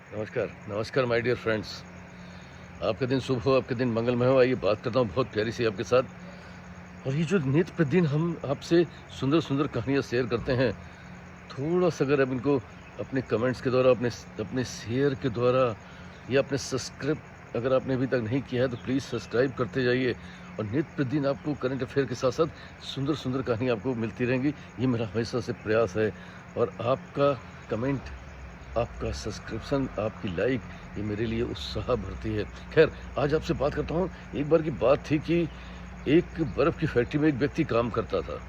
नमस्कार, नमस्कार my dear friends. आपका दिन शुभ हो, आपके दिन मंगलमय हो। आइए बात करता हूँ बहुत प्यारी सी आपके साथ। और ये जो नित्य प्रतिदिन हम आपसे सुंदर सुंदर कहानियाँ शेयर करते हैं, थोड़ा-सा अगर आप इनको अपने कमेंट्स के द्वारा, अपने अपने शेयर के द्वारा या अपने सब्सक्राइब अगर आपने अभी तक नहीं किया है तो प्लीज़ सब्सक्राइब करते जाइए। और नित्य प्रतिदिन आपको करंट अफेयर के साथ-साथ सुंदर सुंदर कहानियाँ आपको मिलती रहेंगी। ये मेरा हमेशा से प्रयास है। और आपका कमेंट, आपका सब्सक्रिप्शन, आपकी लाइक, ये मेरे लिए उत्साह भरती है। खैर, आज आपसे बात करता हूँ। एक बार की बात थी कि एक बर्फ़ की फैक्ट्री में एक व्यक्ति काम करता था।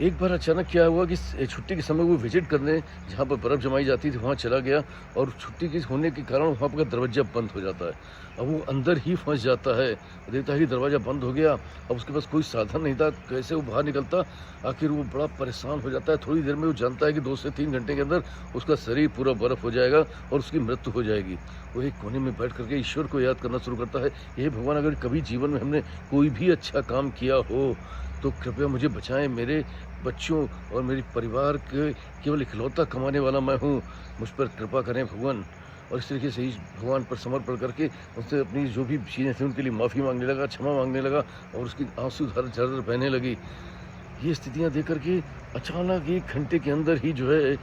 एक बार अचानक क्या हुआ कि छुट्टी के समय वो विज़िट करने जहाँ पर बर्फ़ जमाई जाती थी वहाँ चला गया। और छुट्टी के होने के कारण वहाँ का दरवाज़ा बंद हो जाता है। अब वो अंदर ही फँस जाता है, देखता है कि दरवाज़ा बंद हो गया। अब उसके पास कोई साधन नहीं था, कैसे वो बाहर निकलता। आखिर वो बड़ा परेशान हो जाता है। थोड़ी देर में वो जानता है कि 2 से 3 घंटे के अंदर उसका शरीर पूरा बर्फ़ हो जाएगा और उसकी मृत्यु हो जाएगी। वो एक कोने में बैठ करके ईश्वर को याद करना शुरू करता है, हे भगवान, अगर कभी जीवन में हमने कोई भी अच्छा काम किया हो तो कृपया मुझे बचाएँ। मेरे बच्चों और मेरे परिवार के केवल इकलौता कमाने वाला मैं हूँ, मुझ पर कृपा करें भगवान। और इस तरीके से ही भगवान पर समर्पण करके उनसे अपनी जो भी चीज़ें थी उनके लिए माफ़ी मांगने लगा, क्षमा मांगने लगा। और उसकी आंसू झर-झर बहने लगी। ये स्थितियाँ देख कर के अचानक 1 घंटे के अंदर ही जो है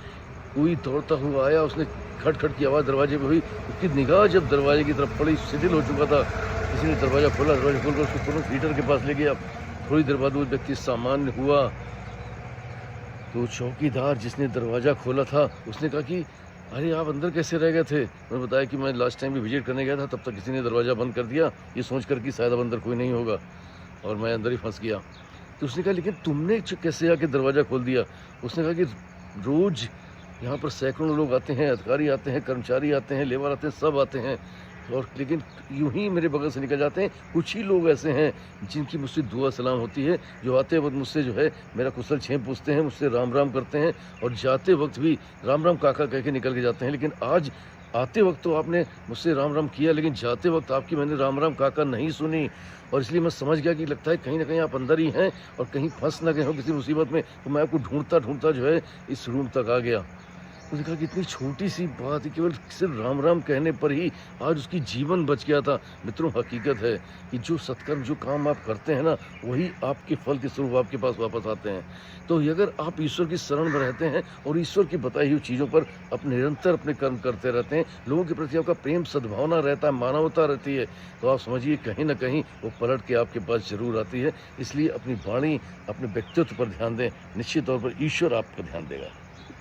कोई दौड़ता हुआ आया। उसने खट-खट की आवाज़ दरवाजे पे हुई। उसकी निगाह जब दरवाजे की तरफ पड़ी, शिथिल हो चुका था। किसी ने दरवाज़ा खोला, दरवाज़ा खोलकर उसको तुरंत हीटर के पास ले गया। थोड़ी देर बाद वो व्यक्ति सामान्य हुआ। तो चौकीदार जिसने दरवाज़ा खोला था उसने कहा कि अरे, आप अंदर कैसे रह गए थे? उन्होंने बताया कि मैं लास्ट टाइम भी विज़िट करने गया था, तब तक किसी ने दरवाज़ा बंद कर दिया, ये सोच कर कि शायद अब अंदर कोई नहीं होगा, और मैं अंदर ही फँस गया। तो उसने कहा, लेकिन तुमने कैसे आके दरवाज़ा खोल दिया? उसने कहा कि रोज़ यहाँ पर सैकड़ों लोग आते हैं, अधिकारी आते हैं, कर्मचारी आते हैं, लेबर आते हैं, सब आते हैं। और लेकिन यूँ ही मेरे बगल से निकल जाते हैं। कुछ ही लोग ऐसे हैं जिनकी मुझसे दुआ सलाम होती है, जो आते वक़्त मुझसे जो है मेरा कुशल-क्षेम पूछते हैं, मुझसे राम-राम करते हैं और जाते वक़्त भी राम-राम काका कह के निकल के जाते हैं। लेकिन आज आते वक़्त तो आपने मुझसे राम-राम किया, लेकिन जाते वक़्त आपकी मैंने राम-राम काका नहीं सुनी। और इसलिए मैं समझ गया कि लगता है कहीं न कहीं आप अंदर ही हैं और कहीं फँस ना गए हो किसी मुसीबत में। तो मैं आपको ढूँढता-ढूँढता जो है इस रूम तक आ गया। उसने कहा कि इतनी छोटी-सी बात है, केवल सिर्फ राम-राम कहने पर ही आज उसकी जीवन बच गया था। मित्रों, हकीकत है कि जो सत्कर्म, जो काम आप करते हैं ना, वही आपके फल के स्वरूप आपके पास वापस आते हैं। तो अगर आप ईश्वर की शरण में रहते हैं और ईश्वर की बताई हुई चीज़ों पर निरंतर अपने कर्म करते रहते हैं, लोगों के प्रति आपका प्रेम, सद्भावना रहता है, मानवता रहती है, तो आप समझिए कहीं न कहीं वो पलट के आपके पास ज़रूर आती है। इसलिए अपनी वाणी, अपने व्यक्तित्व पर ध्यान दें, निश्चित तौर पर ईश्वर आपका ध्यान देगा।